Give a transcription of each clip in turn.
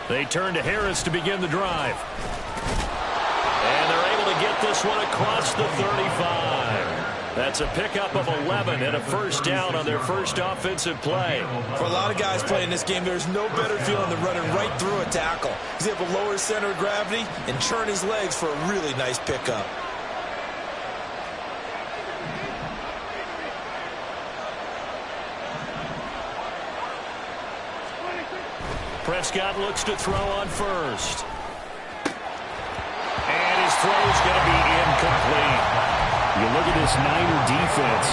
They turn to Harris to begin the drive. And they're able to get this one across the 35. That's a pickup of 11 and a first down on their first offensive play. For a lot of guys playing this game, there's no better feeling than running right through a tackle. He's able to lower his center of gravity and churn his legs for a really nice pickup. Prescott looks to throw on first. And his throw's going to be incomplete. You look at this Niner defense.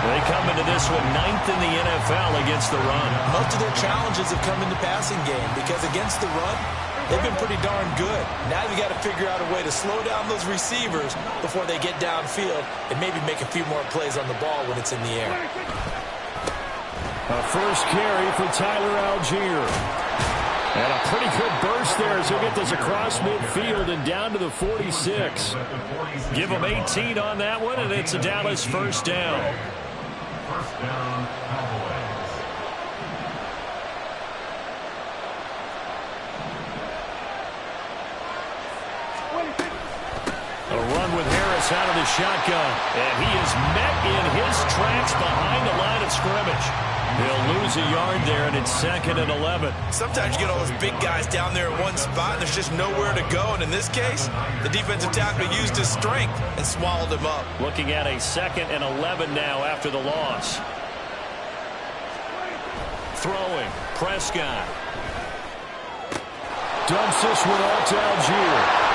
They come into this one 9th in the NFL against the run. Most of their challenges have come in the passing game because against the run, they've been pretty darn good. Now you've got to figure out a way to slow down those receivers before they get downfield and maybe make a few more plays on the ball when it's in the air. A first carry for Tyler Algier. And a pretty good burst there as he'll get this across midfield and down to the 46. Give him 18 on that one, and it's a Dallas first down. First down, Cowboys. A run with Harris out of the shotgun. And he is met in his tracks behind the line of scrimmage. He'll lose a yard there, and it's 2nd and 11. Sometimes you get all those big guys down there in one spot, and there's just nowhere to go. And in this case, the defensive tackle used his strength and swallowed him up. Looking at a 2nd and 11 now after the loss. Throwing, Prescott. Dumps this one off to Algier.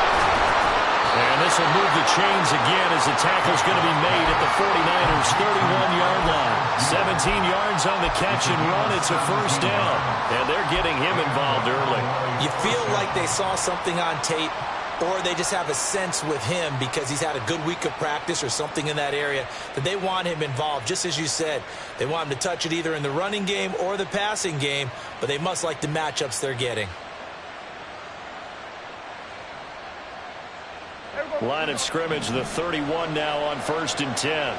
And this will move the chains again as the tackle's going to be made at the 49ers' 31-yard line. 17 yards on the catch and run. It's a first down. And they're getting him involved early. You feel like they saw something on tape, or they just have a sense with him because he's had a good week of practice or something in that area that they want him involved. Just as you said, they want him to touch it either in the running game or the passing game, but they must like the matchups they're getting. Line of scrimmage, the 31 now on 1st and 10.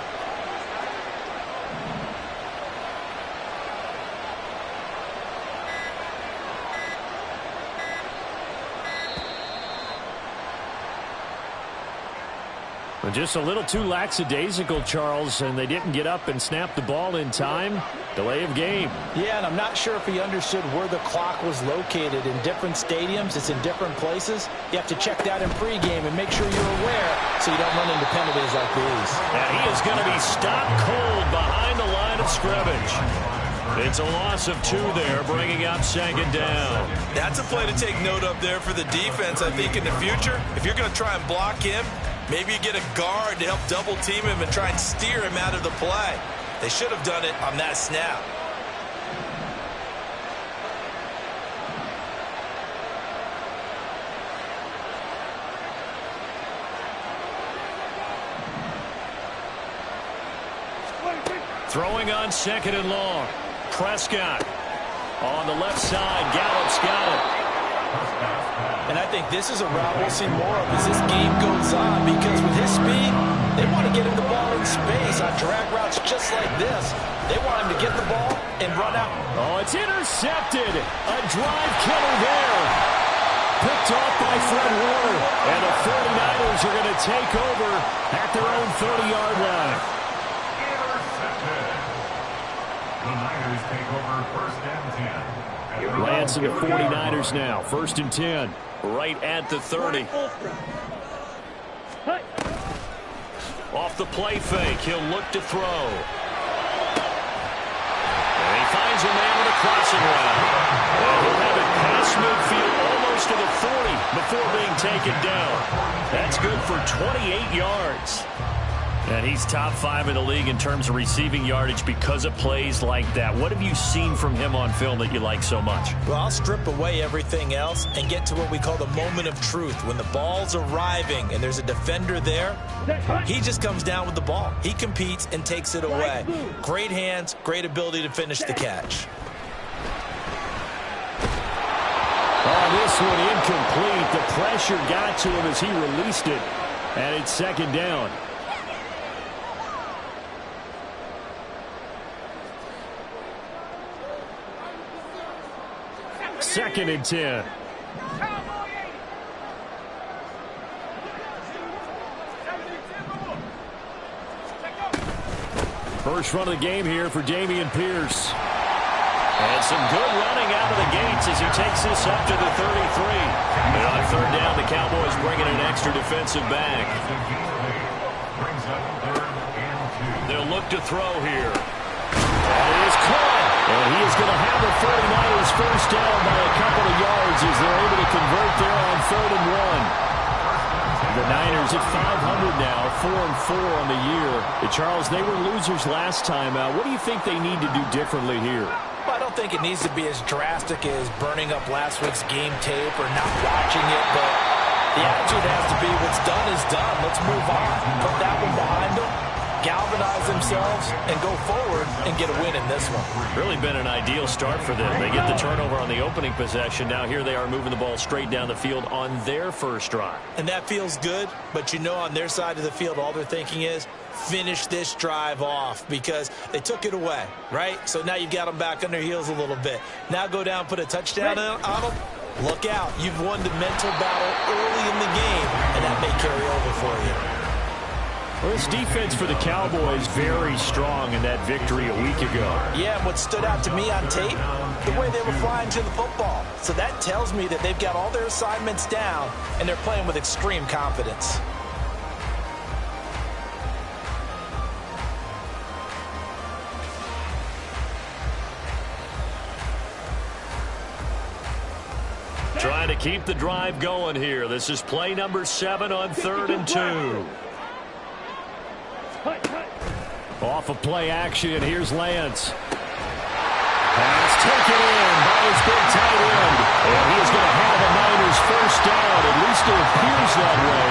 Just a little too lackadaisical, Charles, and they didn't get up and snap the ball in time. Delay of game. Yeah, and I'm not sure if he understood where the clock was located. In different stadiums, it's in different places. You have to check that in pregame and make sure you're aware so you don't run into penalties like these. And he is going to be stopped cold behind the line of scrimmage. It's a loss of 2 there, bringing up 2nd down. That's a play to take note of there for the defense, I think, in the future. If you're going to try and block him, maybe you get a guard to help double team him and try and steer him out of the play. They should have done it on that snap. Throwing on 2nd and long. Prescott on the left side. Gallup's got it. And I think this is a route we'll see more of as this game goes on, because with his speed, they want to get him the ball in space on drag routes just like this. They want him to get the ball and run out. Oh, it's intercepted. A drive killer there. Picked off by Fred Warner. And the 49ers are going to take over at their own 30-yard line. Intercepted. The Niners take over 1st and 10. Lance and the 49ers now. 1st and 10. right at the 30. Off the play fake, he'll look to throw. And he finds a man with a crossing route. And he'll have it past midfield almost to the 40 before being taken down. That's good for 28 yards. And he's top 5 in the league in terms of receiving yardage because of plays like that. What have you seen from him on film that you like so much? Well, I'll strip away everything else and get to what we call the moment of truth. When the ball's arriving and there's a defender there, he just comes down with the ball. He competes and takes it away. Great hands, great ability to finish the catch. Oh, this one incomplete. The pressure got to him as he released it. And it's second down. 2nd and 10. First run of the game here for Dameon Pierce. And some good running out of the gates as he takes this up to the 33. And on 3rd down, the Cowboys bringing an extra defensive back. They'll look to throw here. That is caught. And he is going to have the 49ers first down by a couple of yards as they're able to convert there on 3rd and 1. The Niners at 500 now, 4-4 on the year. Charles, they were losers last time out. What do you think they need to do differently here? Well, I don't think it needs to be as drastic as burning up last week's game tape or not watching it, but the attitude has to be what's done is done. Let's move on. Put that one behind them, galvanize themselves, and go forward and get a win in this one. Really been an ideal start for them. They get the turnover on the opening possession. Now here they are moving the ball straight down the field on their first drive. And that feels good, but you know on their side of the field, all they're thinking is finish this drive off because they took it away, right? So now you've got them back on their heels a little bit. Now go down, put a touchdown on them. Look out. You've won the mental battle early in the game, and that may carry over for you. Well, this defense for the Cowboys very strong in that victory a week ago. Yeah, and what stood out to me on tape, the way they were flying to the football. So that tells me that they've got all their assignments down, and they're playing with extreme confidence. Trying to keep the drive going here. This is play number 7 on 3rd and 2. Off of play action, here's Lance. Pass taken in by his big tight end. And he is going to have the Niners first down. At least it appears that way.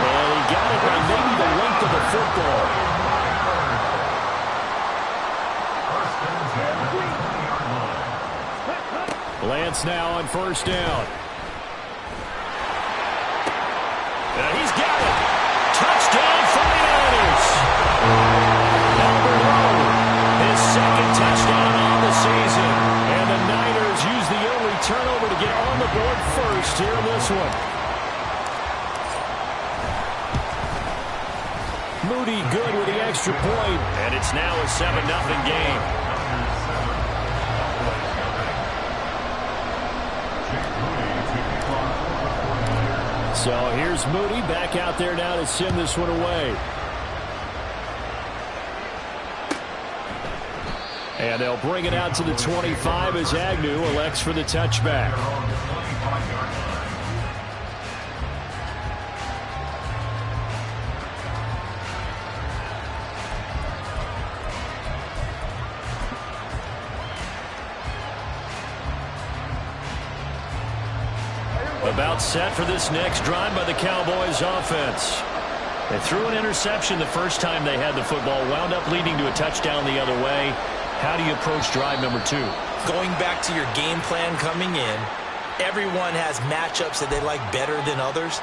And he got it by maybe the length of the football. Lance now on first down. And he's got it. Touchdown 49ers. Albert O, his 2nd touchdown on the season. And the Niners use the only turnover to get on the board first here in this one. Moody good with the extra point. And it's now a 7-0 game. So here's Moody back out there now to send this one away. And they'll bring it out to the 25 as Agnew elects for the touchback. About set for this next drive by the Cowboys offense. They threw an interception the first time they had the football, wound up leading to a touchdown the other way. How do you approach drive number 2? Going back to your game plan coming in, everyone has matchups that they like better than others.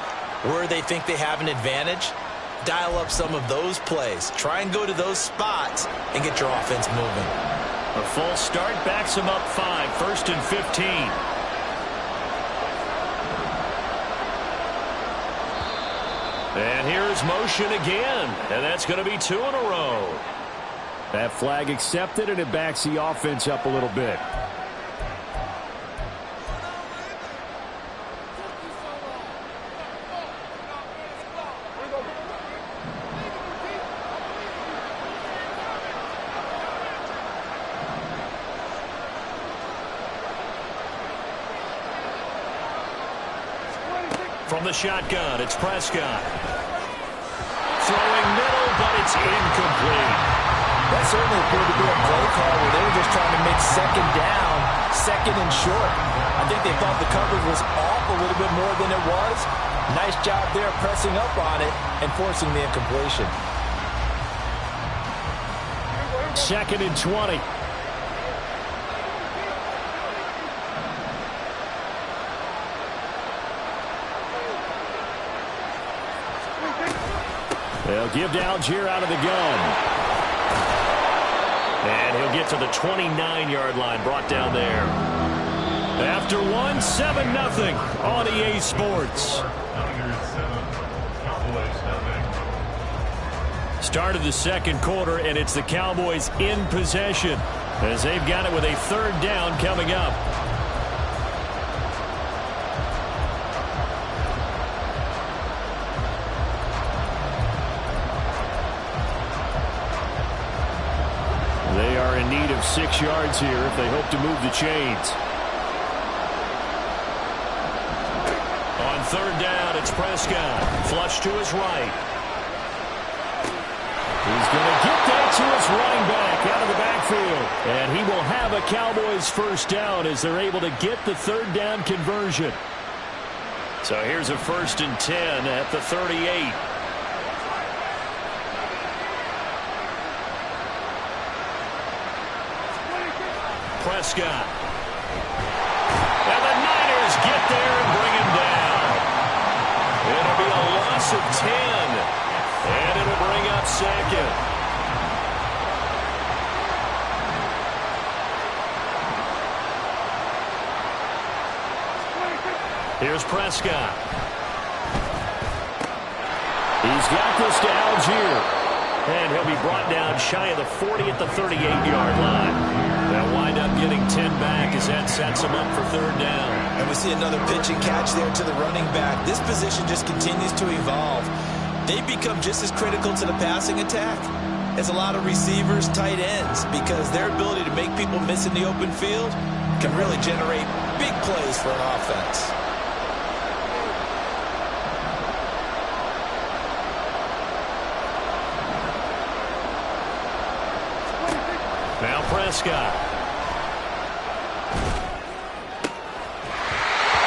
Where they think they have an advantage, dial up some of those plays. Try and go to those spots and get your offense moving. A false start backs them up 5, 1st and 15. And here's motion again, and that's going to be 2 in a row. That flag accepted, and it backs the offense up a little bit. From the shotgun, it's Prescott. Throwing middle, but it's incomplete. That certainly appeared to be a play call where they were just trying to make 2nd down, 2nd and short. I think they thought the coverage was off a little bit more than it was. Nice job there pressing up on it and forcing the incompletion. 2nd and 20. They'll give to Algier out of the gun. And he'll get to the 29-yard line, brought down there. After one, 7-0 on EA Sports. Start of the second quarter, and it's the Cowboys in possession as they've got it with a third down coming up. They are in need of 6 yards here if they hope to move the chains. On third down, it's Prescott. Flush to his right. He's going to get that to his running back out of the backfield. And he will have a Cowboys first down as they're able to get the third down conversion. So here's a 1st and 10 at the 38. Prescott. And the Niners get there and bring him down. It'll be a loss of 10. And it'll bring up second. Here's Prescott. He's got this to Algier. And he'll be brought down shy of the 40 at the 38-yard line. They'll wind up getting 10 back as that sets them up for third down. And we see another pitch and catch there to the running back. This position just continues to evolve. They become just as critical to the passing attack as a lot of receivers, tight ends, because their ability to make people miss in the open field can really generate big plays for an offense. Now Prescott.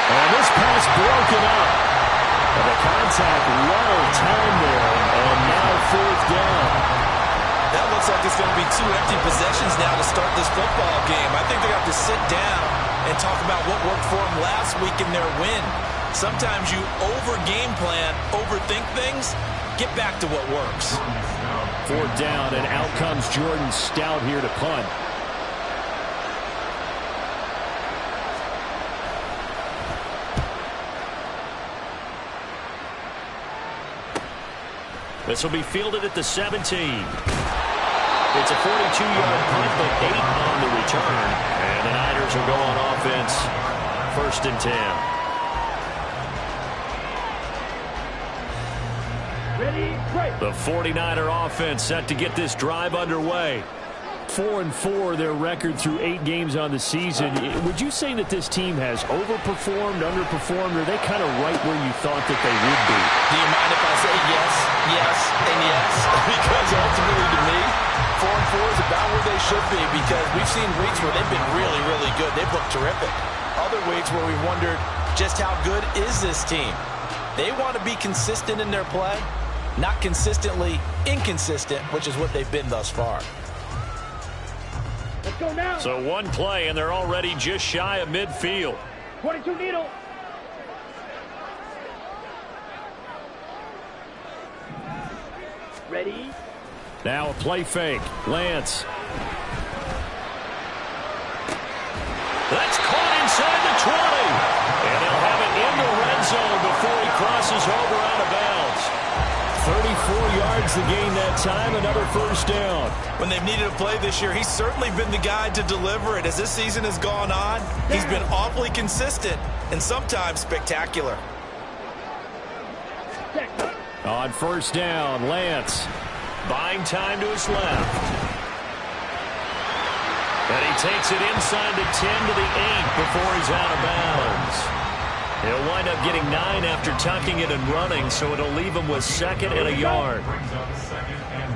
And this pass broken up. And the contact well timed there, and now fourth down. That looks like it's going to be 2 empty possessions now to start this football game. I think they're going to have to sit down and talk about what worked for them last week in their win. Sometimes you over-game plan, overthink things, get back to what works. Fourth down, and out comes Jordan Stout here to punt. This will be fielded at the 17. It's a 42-yard punt, but 8 on the return. And the Niners will go on offense. 1st and 10. The 49er offense set to get this drive underway. 4-4 their record through 8 games on the season. Would you say that this team has overperformed, underperformed, or are they kind of right where you thought that they would be? Do you mind if I say yes, yes, and yes? Because ultimately to me, 4-4 is about where they should be, because we've seen weeks where they've been really, really good. They've looked terrific. Other weeks where we wondered just how good is this team. They want to be consistent in their play, not consistently inconsistent, which is what they've been thus far. Let's go now. So one play, and they're already just shy of midfield. 22 needle. Ready? Now a play fake. Lance. That's caught inside the 20. And they'll have it in the red zone before he crosses over out of bounds. 34 yards to gain that time, another first down. When they've needed a play this year, he's certainly been the guy to deliver it. As this season has gone on, he's been awfully consistent and sometimes spectacular. On first down, Lance. Buying time to his left. And he takes it inside the 10 to the 8 before he's out of bounds. He'll wind up getting 9 after tucking it and running, so it'll leave him with 2nd and a yard. Brings up 2nd and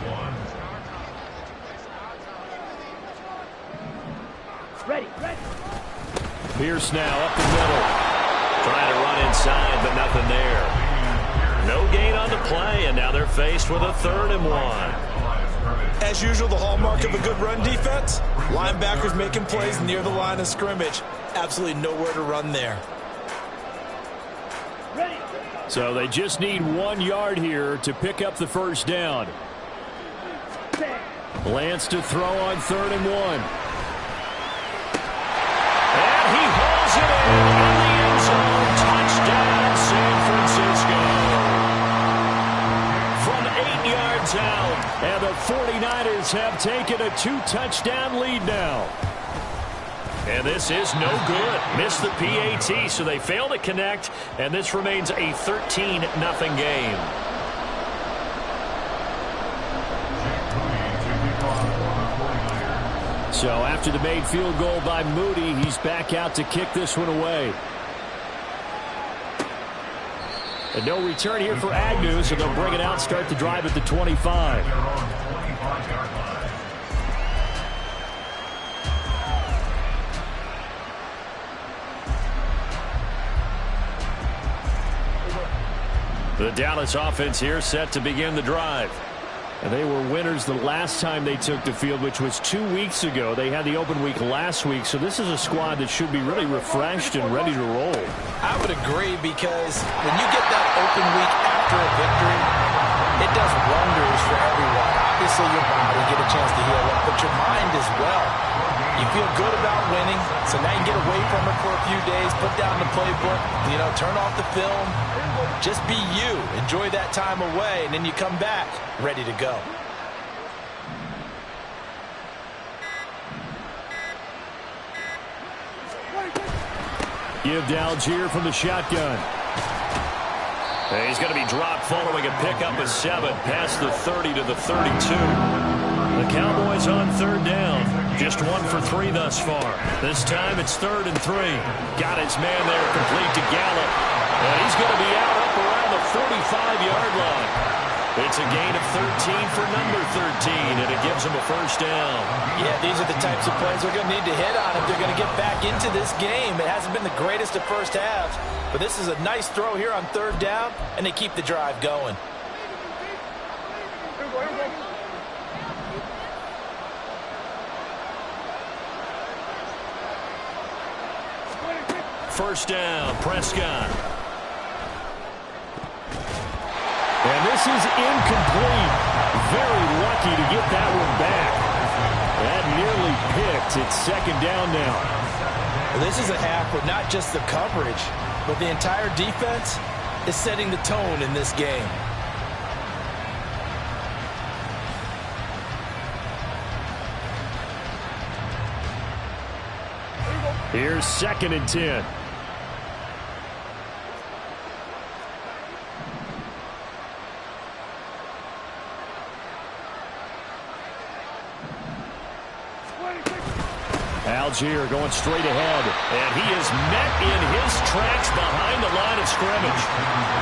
1. Ready. Pierce now up the middle. Trying to run inside, but nothing there. No gain on the play, and now they're faced with a 3rd and 1. As usual, the hallmark of a good run defense, linebackers making plays near the line of scrimmage. Absolutely nowhere to run there. So they just need 1 yard here to pick up the first down. Lance to throw on 3rd and 1. And he hauls it in the end zone. Touchdown, San Francisco. From 8 yards out, and the 49ers have taken a 2-touchdown lead now. And this is no good. Missed the PAT, so they fail to connect, and this remains a 13-0 game. So after the made field goal by Moody, he's back out to kick this one away. And no return here for Agnew, so they'll bring it out, start the drive at the 25. The Dallas offense here set to begin the drive. And they were winners the last time they took the field, which was 2 weeks ago. They had the open week last week, so this is a squad that should be really refreshed and ready to roll. I would agree, because when you get that open week after a victory, it does wonders for everyone. Obviously, your body get a chance to heal up, but your mind as well. You feel good about winning, so now you get away from it for a few days, put down the playbook, turn off the film. Just be you. Enjoy that time away, and then you come back ready to go. Give to Algier from the shotgun. He's going to be dropped following a pickup of 7 past the 30 to the 32. The Cowboys on third down. Just 1 for 3 thus far. This time it's 3rd and 3. Got his man there complete to Gallup. And he's going to be out up around the 45-yard line. It's a gain of 13 for number 13, and it gives him a first down. Yeah, these are the types of plays they're going to need to hit on if they're going to get back into this game. It hasn't been the greatest of first halves, but this is a nice throw here on third down, and they keep the drive going. First down, Prescott. And this is incomplete. Very lucky to get that one back. That nearly picked. It's 2nd down now. Well, this is a half where not just the coverage, but the entire defense is setting the tone in this game. Here's 2nd and 10. Algier going straight ahead, and he is met in his tracks behind the line of scrimmage.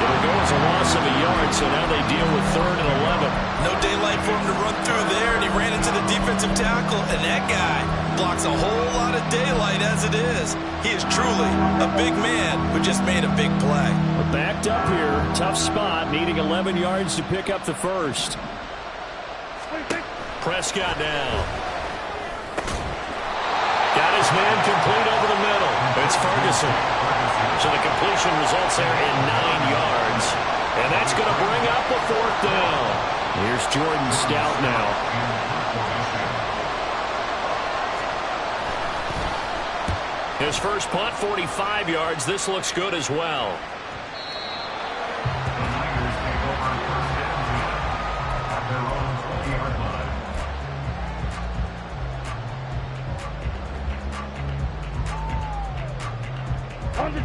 It'll go as a loss of a yard, so now they deal with 3rd and 11. No daylight for him to run through there, and he ran into the defensive tackle, and that guy blocks a whole lot of daylight as it is. He is truly a big man who just made a big play. We're backed up here, tough spot, needing 11 yards to pick up the first. Prescott now. Got his man complete over the middle. It's Ferguson. So the completion results there in 9 yards. And that's going to bring up the 4th down. Here's Jordan Stout now. His first punt, 45 yards. This looks good as well.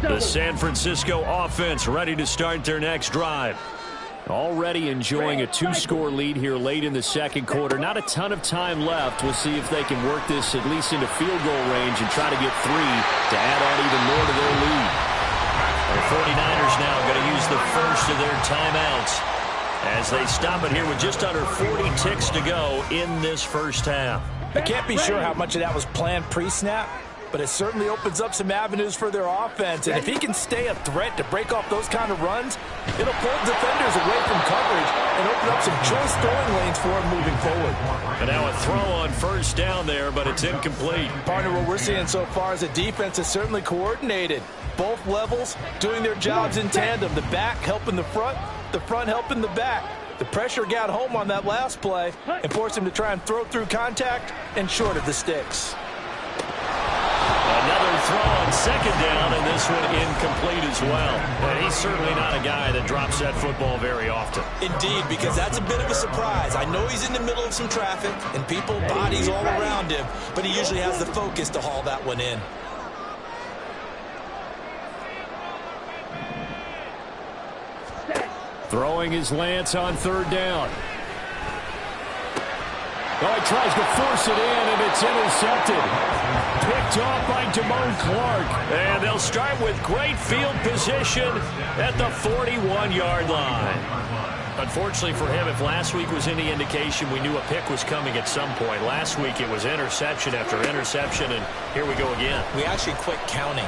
The San Francisco offense ready to start their next drive. Already enjoying a 2-score lead here late in the 2nd quarter. Not a ton of time left. We'll see if they can work this at least into field goal range and try to get 3 to add on even more to their lead. The 49ers now going to use the first of their timeouts as they stop it here with just under 40 ticks to go in this first half. I can't be sure how much of that was planned pre-snap, but it certainly opens up some avenues for their offense. And if he can stay a threat to break off those kind of runs, it'll pull defenders away from coverage and open up some choice throwing lanes for him moving forward. And now a throw on first down there, but it's incomplete. Partner, what we're seeing so far is the defense is certainly coordinated. Both levels doing their jobs in tandem. The back helping the front helping the back. The pressure got home on that last play and forced him to try and throw through contact and short of the sticks. Another throw on second down, and this one incomplete as well. And he's certainly not a guy that drops that football very often. Indeed, because that's a bit of a surprise. I know he's in the middle of some traffic and people, bodies all around him, but he usually has the focus to haul that one in. Throwing his Lance on third down. Oh, he tries to force it in, and it's intercepted. Picked off by Damone Clark. And they'll start with great field position at the 41-yard line. Unfortunately for him, if last week was any indication, we knew a pick was coming at some point. Last week it was interception after interception, and here we go again. We actually quit counting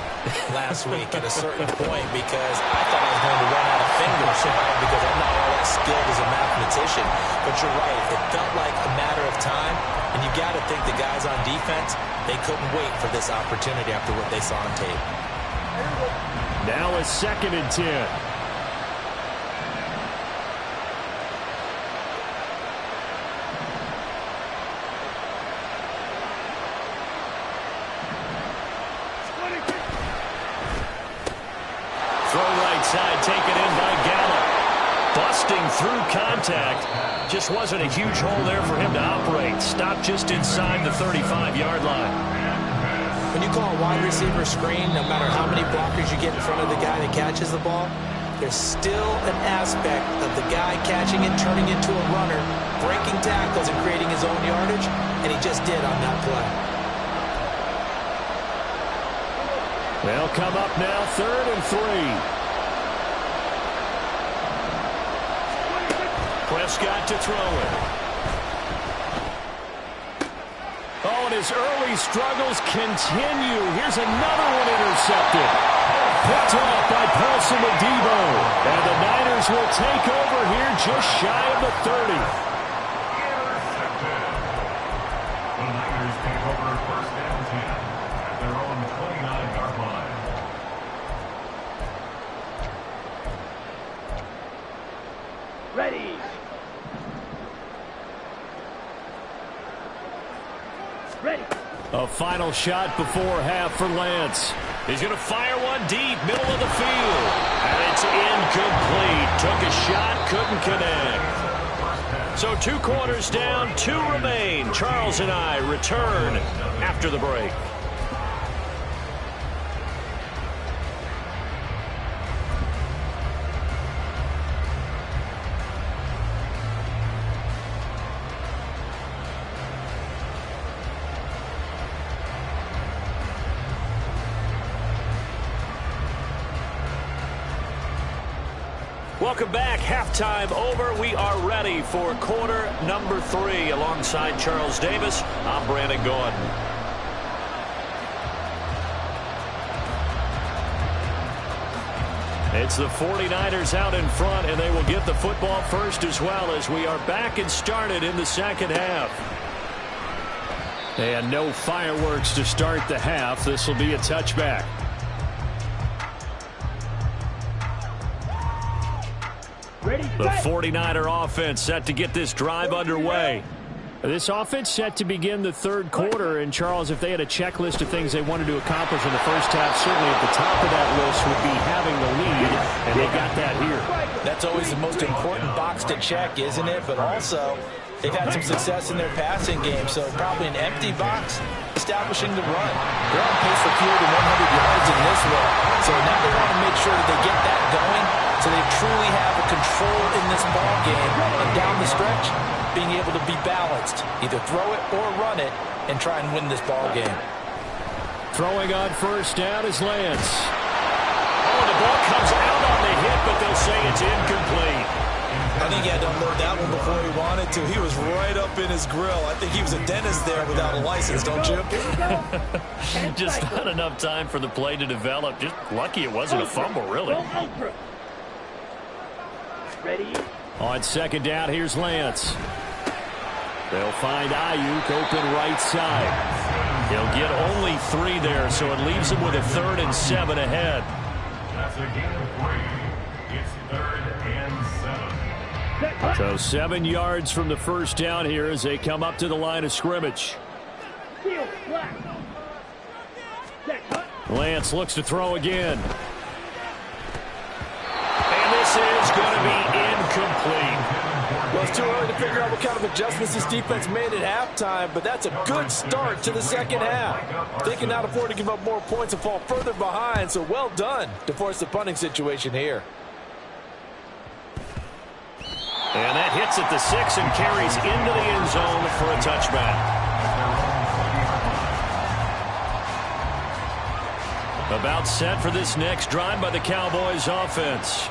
last week at a certain point because I thought I was going to run out of fingers because I'm not all that skilled as a mathematician. But you're right, it felt like a matter of time, and you got to think the guys on defense, they couldn't wait for this opportunity after what they saw on tape. Now a 2nd and 10. Taken in by Gallup. Busting through contact. Just wasn't a huge hole there for him to operate. Stopped just inside the 35-yard line. When you call a wide receiver screen, no matter how many blockers you get in front of the guy that catches the ball, there's still an aspect of the guy catching it, turning into a runner, breaking tackles and creating his own yardage, and he just did on that play. They'll come up now 3rd and 3. Prescott to throw it. Oh, and his early struggles continue. Here's another one intercepted. Picked off by Paulson Adebo. And the Niners will take over here just shy of the 30. Intercepted. The Niners take over 1st and 10 at their own 29-yard line. Ready. Ready. A final shot before half for Lance. He's going to fire one deep, middle of the field. And it's incomplete. Took a shot, couldn't connect. So 2 quarters down, 2 remain. Charles and I return after the break. Welcome back. Halftime over. We are ready for quarter number 3. Alongside Charles Davis, I'm Brandon Gaudin. It's the 49ers out in front, and they will get the football first as well as we are back and started in the second half. And no fireworks to start the half. This will be a touchback. The 49er offense set to get this drive underway. This offense set to begin the 3rd quarter. And, Charles, if they had a checklist of things they wanted to accomplish in the first half, certainly at the top of that list would be having the lead, and they got that here. That's always the most important box to check, isn't it? But also, they've had some success in their passing game, so probably an empty box, establishing the run. They're on pace for fewer than 100 yards in this one, so now they want to make sure that they get that going so they truly have a control in this ball game, and down the stretch, being able to be balanced, either throw it or run it, and try and win this ball game. Throwing on first down is Lance. Oh, the ball comes out on the hit, but they'll say it's incomplete. I think he had to unload that one before he wanted to. He was right up in his grill. I think he was a dentist there without a license, don't you? Just not enough time for the play to develop. Just lucky it wasn't a fumble, really. Ready. On second down, here's Lance. They'll find Ayuk open right side. He'll get only 3 there, so it leaves him with a 3rd and 7 ahead. That's a gain of 3. It's 3rd and 7. So 7 yards from the first down here as they come up to the line of scrimmage. Lance looks to throw again. And this is going to be incomplete. Well, it's too early to figure out what kind of adjustments this defense made at halftime, but that's a good start to the second half. They can not afford to give up more points and fall further behind, so well done to force the punting situation here. And that hits at the 6 and carries into the end zone for a touchback. About set for this next drive by the Cowboys offense.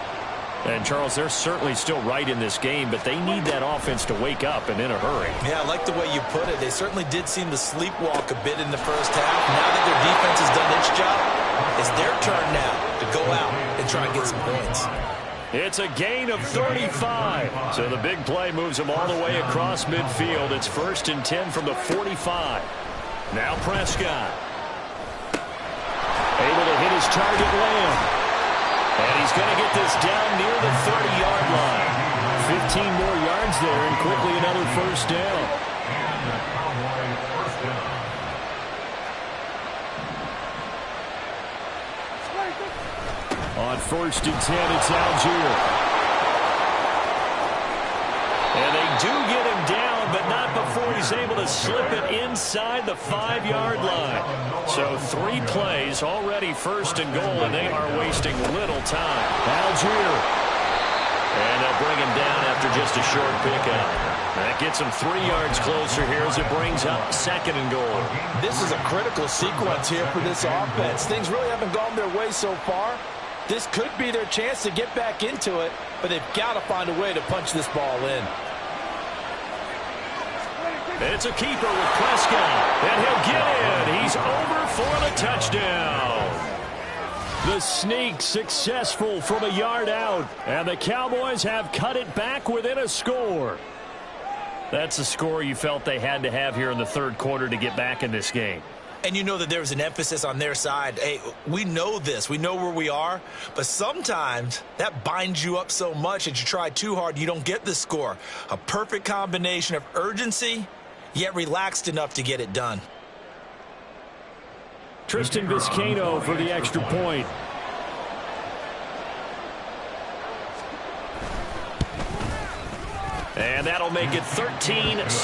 And, Charles, they're certainly still right in this game, but they need that offense to wake up and in a hurry. Yeah, I like the way you put it. They certainly did seem to sleepwalk a bit in the first half. Now that their defense has done its job, it's their turn now to go out and try and get some points. It's a gain of 35. So the big play moves them all the way across midfield. It's 1st and 10 from the 45. Now Prescott. Able to hit his target Lamb. And he's going to get this down near the 30-yard line. 15 more yards there and quickly another first down. And the Cowboys first down. On 1st and 10, it's Algier. And they do get him down, but not before he's able to slip it inside the 5-yard line. So 3 plays, already 1st and goal, and they are wasting little time. Algier. And they'll bring him down after just a short pickup. That gets him 3 yards closer here as it brings up 2nd and goal. This is a critical sequence here for this offense. Things really haven't gone their way so far. This could be their chance to get back into it, but they've got to find a way to punch this ball in. It's a keeper with Prescott, and he'll get in. He's over for the touchdown. The sneak successful from a yard out, and the Cowboys have cut it back within a score. That's the score you felt they had to have here in the 3rd quarter to get back in this game. And you know that there's an emphasis on their side. Hey, we know this. We know where we are. But sometimes that binds you up so much that you try too hard, you don't get the score. A perfect combination of urgency, yet relaxed enough to get it done. Tristan Vizcaino for the extra point. And that'll make it 13-7. Makes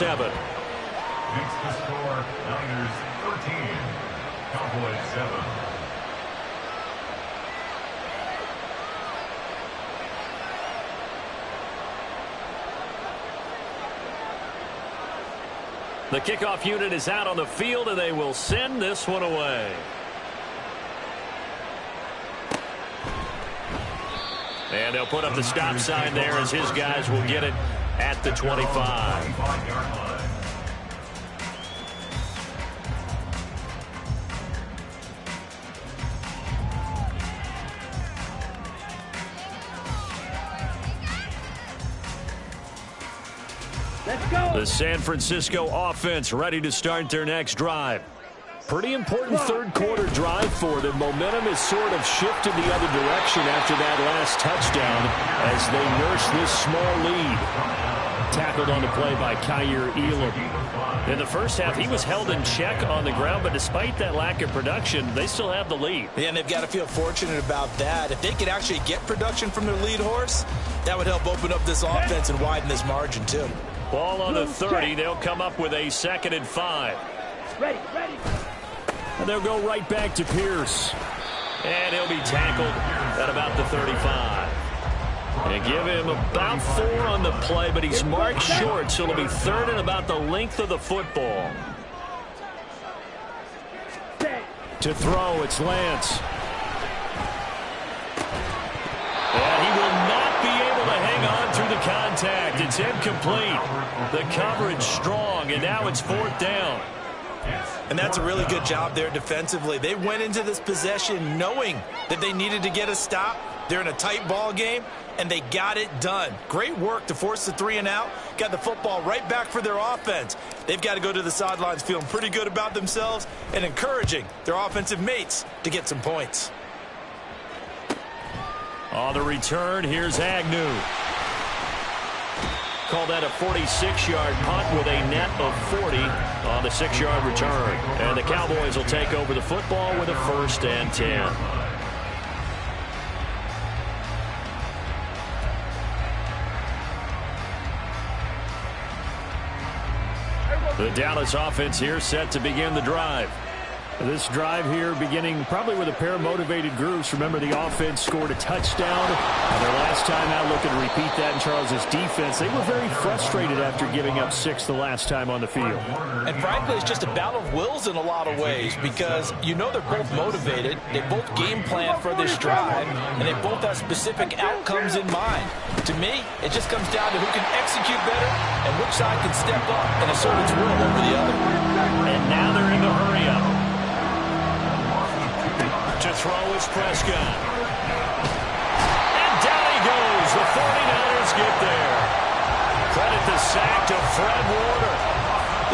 the score Niners 13, Cowboys 7. The kickoff unit is out on the field, and they will send this one away. And they'll put up the stop sign there as his guys will get it at the 25. Let's go. The San Francisco offense ready to start their next drive. Pretty important 3rd quarter drive for them. Momentum has sort of shifted the other direction after that last touchdown as they nurse this small lead. Tackled on the play by Kaiir Elam. In the first half, he was held in check on the ground, but despite that lack of production, they still have the lead. Yeah, and they've got to feel fortunate about that. If they could actually get production from their lead horse, that would help open up this offense and widen this margin, too. Ball on the 30. They'll come up with a 2nd and 5. Ready. And they'll go right back to Pierce. And he'll be tackled at about the 35. They give him about 4 on the play, but he's marked short, so it'll be 3rd and about the length of the football. To throw, it's Lance. And he will not be able to hang on through the contact. It's incomplete. The coverage strong, and now it's 4th down. And that's a really good job there defensively. They went into this possession knowing that they needed to get a stop. They're in a tight ball game, and they got it done. Great work to force the 3 and out. Got the football right back for their offense. They've got to go to the sidelines feeling pretty good about themselves and encouraging their offensive mates to get some points. On the return, here's Agnew. Call that a 46-yard punt with a net of 40 on the 6-yard return. And the Cowboys will take over the football with a 1st and 10. The Dallas offense here set to begin the drive. This drive here beginning probably with a pair of motivated groups. Remember, the offense scored a touchdown. Their last time out, looking to repeat that in Charles' defense. They were very frustrated after giving up 6 the last time on the field. And frankly, it's just a battle of wills in a lot of ways because you know they're both motivated. They both game plan for this drive, and they both have specific outcomes in mind. To me, it just comes down to who can execute better and which side can step up and assert its will over the other. And now they're in the hurry-up. To throw is Prescott. And down he goes. The 49ers get there. Credit the sack to Fred Warner.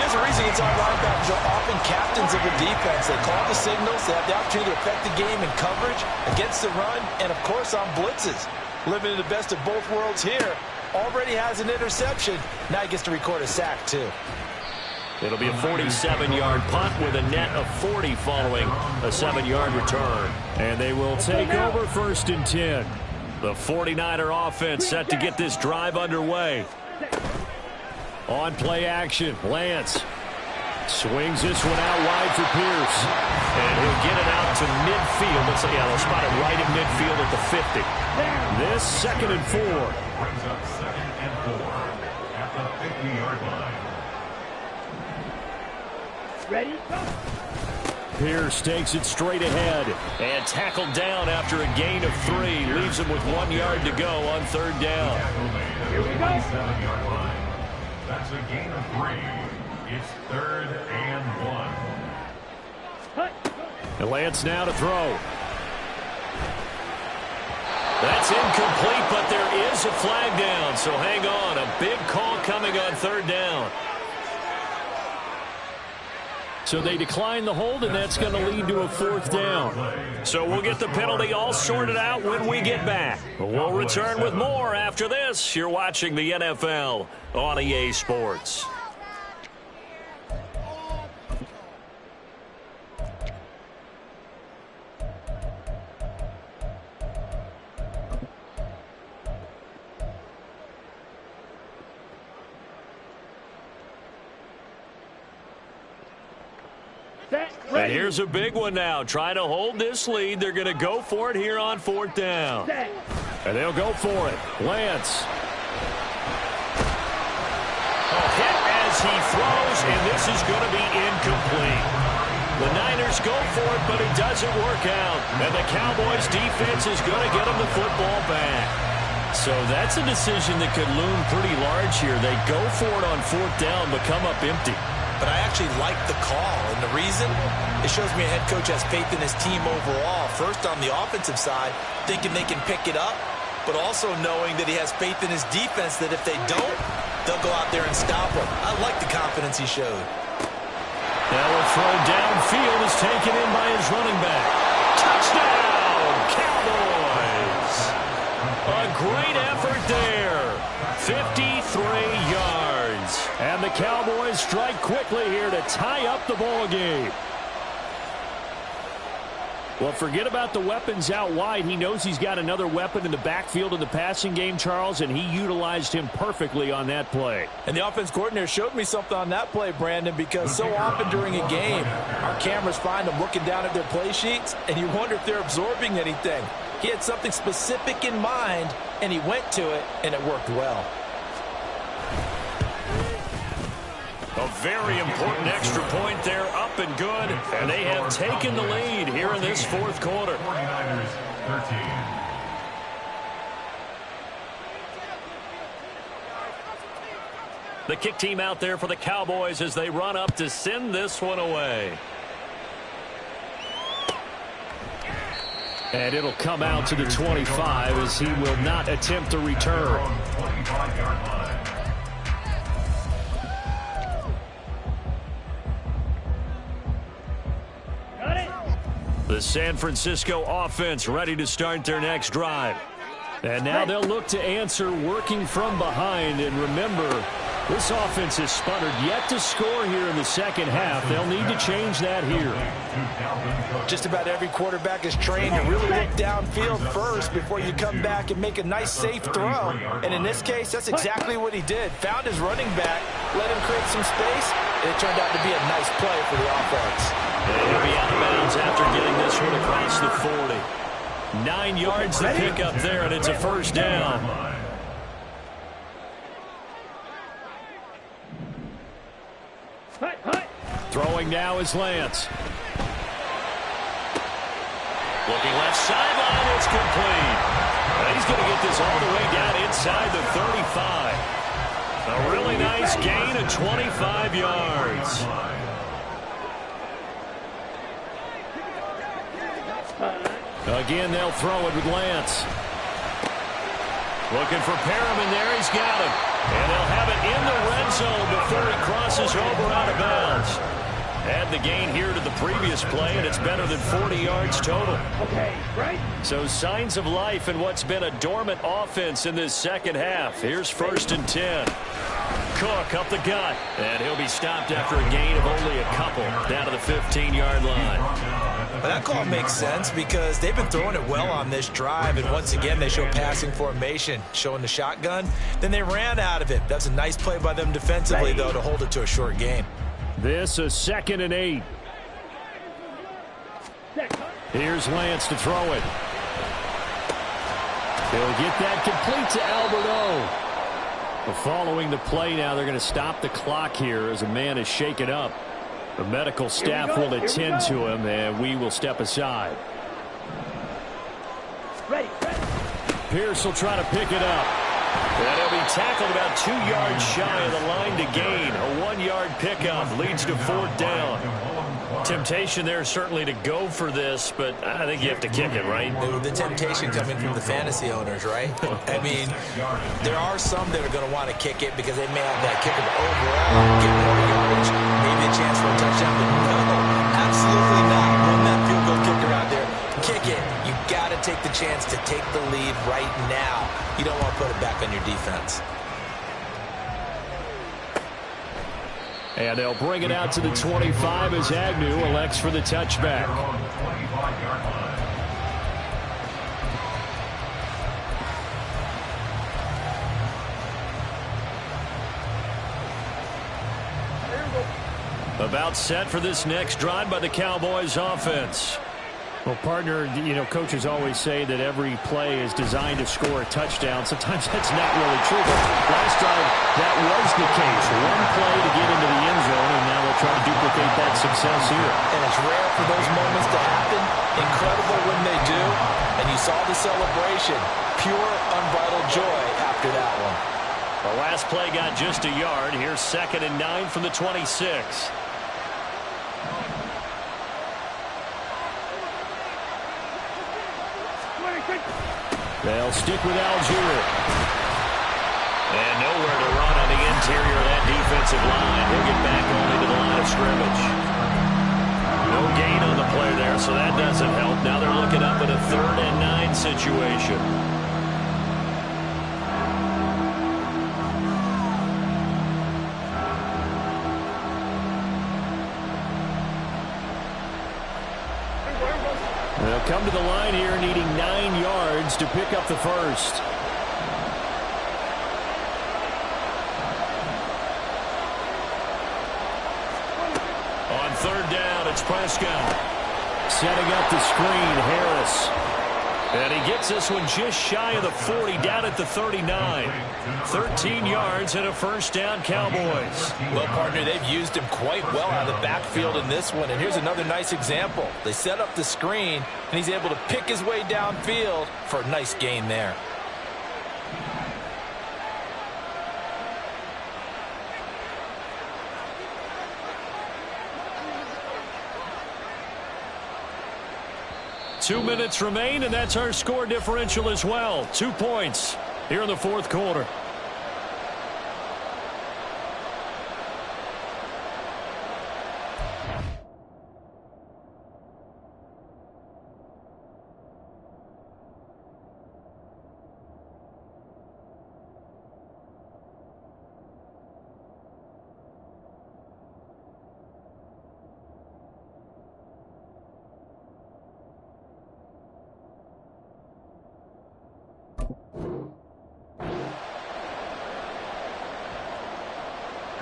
There's a reason inside linebackers are often captains of the defense. They call the signals. They have the opportunity to affect the game in coverage, against the run, and, of course, on blitzes. Living in the best of both worlds here. Already has an interception. Now he gets to record a sack, too. It'll be a 47-yard punt with a net of 40 following a 7-yard return. And they will take over 1st and 10. The 49er offense set to get this drive underway. On play action, Lance swings this one out wide for Pierce. And he'll get it out to midfield. Let's say, they'll spot it right in midfield at the 50. This 2nd and 4. Brings up 2nd and 4 at the 50-yard line. Ready? Go. Pierce takes it straight ahead. And tackled down after a gain of 3. Leaves him with 1 yard to go on 3rd down. Here we go. 7-yard line. That's a gain of 3. It's 3rd and 1. Hut. And Lance now to throw. That's incomplete, but there is a flag down. So hang on. A big call coming on 3rd down. So they decline the hold, and that's going to lead to a 4th down. So we'll get the penalty all sorted out when we get back. We'll return with more after this. You're watching the NFL on EA Sports. And here's a big one now. Trying to hold this lead. They're going to go for it here on 4th down. And they'll go for it. Lance. A hit as he throws, and this is going to be incomplete. The Niners go for it, but it doesn't work out. And the Cowboys defense is going to get them the football back. So that's a decision that could loom pretty large here. They go for it on 4th down, but come up empty. But I actually like the call, and the reason? It shows me a head coach has faith in his team overall. First, on the offensive side, thinking they can pick it up, but also knowing that he has faith in his defense that if they don't, they'll go out there and stop him. I like the confidence he showed. Now a throw downfield is taken in by his running back. Touchdown, Cowboys! A great effort there. 53 yards. And the Cowboys strike quickly here to tie up the ball game. Well, forget about the weapons out wide. He knows he's got another weapon in the backfield in the passing game, Charles, and he utilized him perfectly on that play. And the offense coordinator showed me something on that play, Brandon, because so often during a game, our cameras find them looking down at their play sheets, and you wonder if they're absorbing anything. He had something specific in mind, and he went to it, and it worked well. A very important extra point there, up and good. And they have taken the lead here in this 4th quarter. 49ers 13. The kick team out there for the Cowboys as they run up to send this one away. And it'll come out to the 25 as he will not attempt to return. 25-yard line. The San Francisco offense ready to start their next drive. And now they'll look to answer working from behind. And remember, this offense has sputtered yet to score here in the second half. They'll need to change that here. Just about every quarterback is trained to really look downfield first before you come back and make a nice, safe throw. And in this case, that's exactly what he did. Found his running back, let him create some space, and it turned out to be a nice play for the offense. And he'll be out of bounds after getting this one across the 40. 9 yards to pick up there, and it's a first down. Throwing now is Lance. Looking left sideline, it's complete. And he's going to get this all the way down inside the 35. A really nice gain of 25 yards. Again, they'll throw it with Lance. Looking for Perriman there. He's got him. And they'll have it in the red zone before he crosses over out of bounds. Add the gain here to the previous play, and it's better than 40 yards total. Okay, right? So signs of life in what's been a dormant offense in this second half. Here's 1st and 10. Cook up the gut, and he'll be stopped after a gain of only a couple down to the 15-yard line. But that call makes sense because they've been throwing it well on this drive, and once again they show passing formation, showing the shotgun. Then they ran out of it. That's a nice play by them defensively, though, to hold it to a short gain. This is 2nd and 8. Here's Lance to throw it. He'll get that complete to Alberto. Following the play now, they're going to stop the clock here as a man is shaken up. The medical staff will attend to him, and we will step aside. Ready. Pierce will try to pick it up. And he'll be tackled about 2 yards shy of the line to gain. A 1-yard pickup leads to 4th down. Temptation there certainly to go for this, but I think you have to kick it, right? The temptation coming from the fantasy owners, right? I mean, there are some that are going to want to kick it because they may have that kicker overall, get more yardage, maybe a chance for a touchdown, but no, absolutely not. Run that field goal kicker out there. Kick it. You got to take the chance to take the lead right now. You don't want to put it back on your defense. And they'll bring it out to the 25 as Agnew elects for the touchback. About set for this next drive by the Cowboys offense. Well, partner, you know, coaches always say that every play is designed to score a touchdown. Sometimes that's not really true, but last drive, that was the case. One play to get into the end zone, and now they'll try to duplicate that success here. And it's rare for those moments to happen. Incredible when they do. And you saw the celebration. Pure, unbridled joy after that one. The last play got just a yard. Here's 2nd and 9 from the 26. They'll stick with Algier. And nowhere to run on the interior of that defensive line. He'll get back on into the line of scrimmage. No gain on the play there, so that doesn't help. Now they're looking up at a 3rd and 9 situation. They'll come to the line here needing 9 yards to pick up the first. On 3rd down, it's Prescott. Setting up the screen, Harris. And he gets this one just shy of the 40, down at the 39. 13 yards and a first down, Cowboys. Well, partner, they've used him quite well out of the backfield in this one. And here's another nice example. They set up the screen, and he's able to pick his way downfield for a nice gain there. Two minutes remain, and that's our score differential as well. 2 points here in the 4th quarter.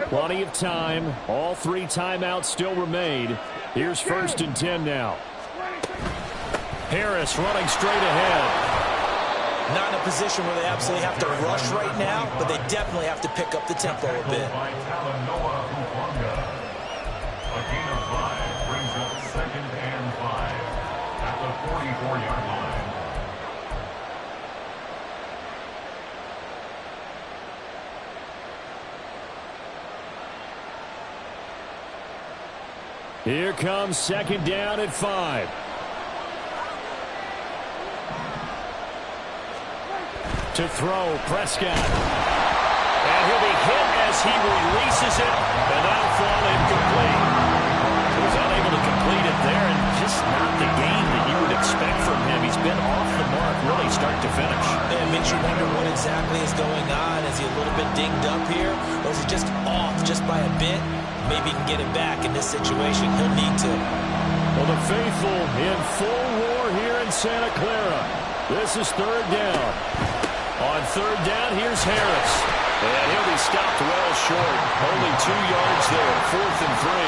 Plenty of time. All 3 timeouts still remain. Here's 1st and 10 now. Harris running straight ahead. Not in a position where they absolutely have to rush right now, but they definitely have to pick up the tempo a bit. A gain of 5 brings up 2nd and 5 at the 44-yard line. Here comes 2nd down at 5. To throw, Prescott. And he'll be hit as he releases it, and that'll fall incomplete. He was unable to complete it there, and just not the game that you would expect from him. He's been off the mark really start to finish. Yeah, it makes you wonder what exactly is going on. Is he a little bit dinged up here, or is he just off just by a bit? Maybe he can get it back in this situation. He'll need to. Well, the faithful in full roar here in Santa Clara. This is 3rd down. On 3rd down, here's Harris. And he'll be stopped well short. Only 2 yards there. 4th and 3.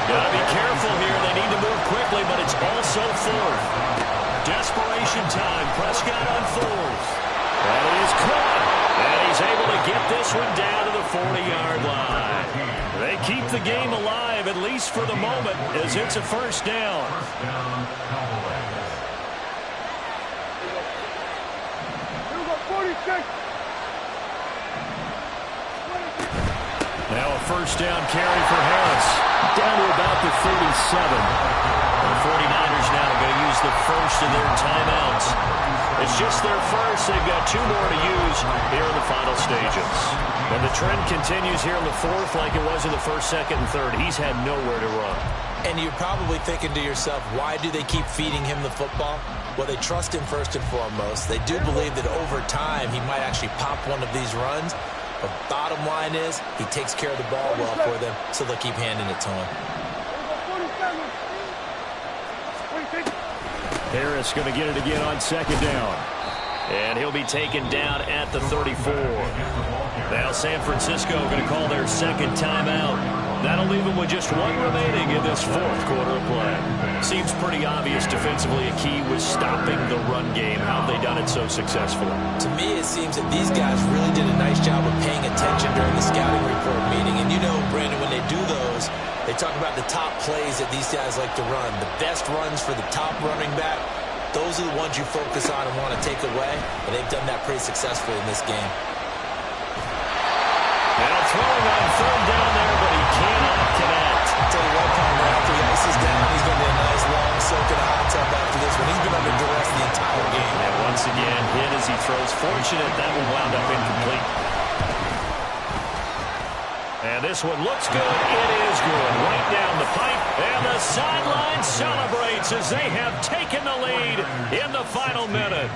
Got to be careful here. They need to move quickly, but it's also 4th. Desperation time. Prescott on 4th. That is caught. And he's able to get this one down to the 40-yard line. They keep the game alive, at least for the moment, as it's a 1st down. Now a 1st down carry for Harris. Down to about the 37. The 49ers now going to use the first of their timeouts. It's just their first. They've got 2 more to use here in the final stages. And the trend continues here in the 4th like it was in the 1st, 2nd, and 3rd. He's had nowhere to run. And you're probably thinking to yourself, why do they keep feeding him the football? Well, they trust him first and foremost. They do believe that over time he might actually pop one of these runs. But bottom line is he takes care of the ball well for them, so they'll keep handing it to him. Harris going to get it again on 2nd down. And he'll be taken down at the 34. Now San Francisco going to call their 2nd timeout. That'll leave them with just 1 remaining in this 4th quarter of play. Seems pretty obvious defensively a key was stopping the run game. How have they done it so successfully? To me, it seems that these guys really did a nice job of paying attention during the scouting report meeting. And you know, Brandon, when they do those, they talk about the top plays that these guys like to run. The best runs for the top running back. Those are the ones you focus on and want to take away. And they've done that pretty successfully in this game. Now throwing on 3rd down there, but he cannot connect. I'll tell you what, Palmer, after the ice is down, he's going to be a nice long soak in a hot tub after this one. He's been under duress the entire game. And once again, hit as he throws. Fortunate that one wound up incomplete. And this one looks good. It is good. Right down the pipe. And the sideline celebrates as they have taken the lead in the final minute.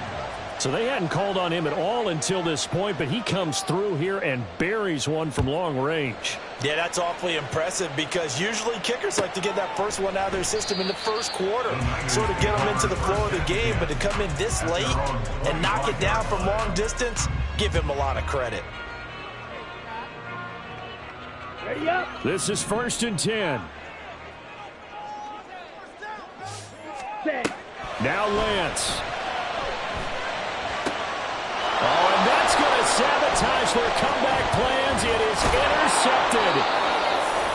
So they hadn't called on him at all until this point, but he comes through here and buries one from long range. Yeah, that's awfully impressive because usually kickers like to get that first one out of their system in the 1st quarter, sort of get them into the flow of the game, but to come in this late and knock it down from long distance, give him a lot of credit. Ready up. This is 1st and 10. Now Lance. Oh, and that's going to sabotage their comeback plans. It is intercepted.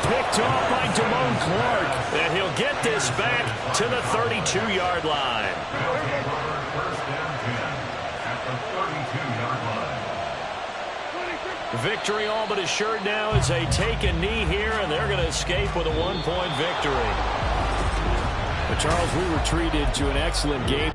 Picked off by Damone Clark. And he'll get this back to the 32-yard line. First down 10 at the 32-yard line. Victory all but assured now as they take a knee here, and they're going to escape with a 1-point victory. But Charles, we were treated to an excellent game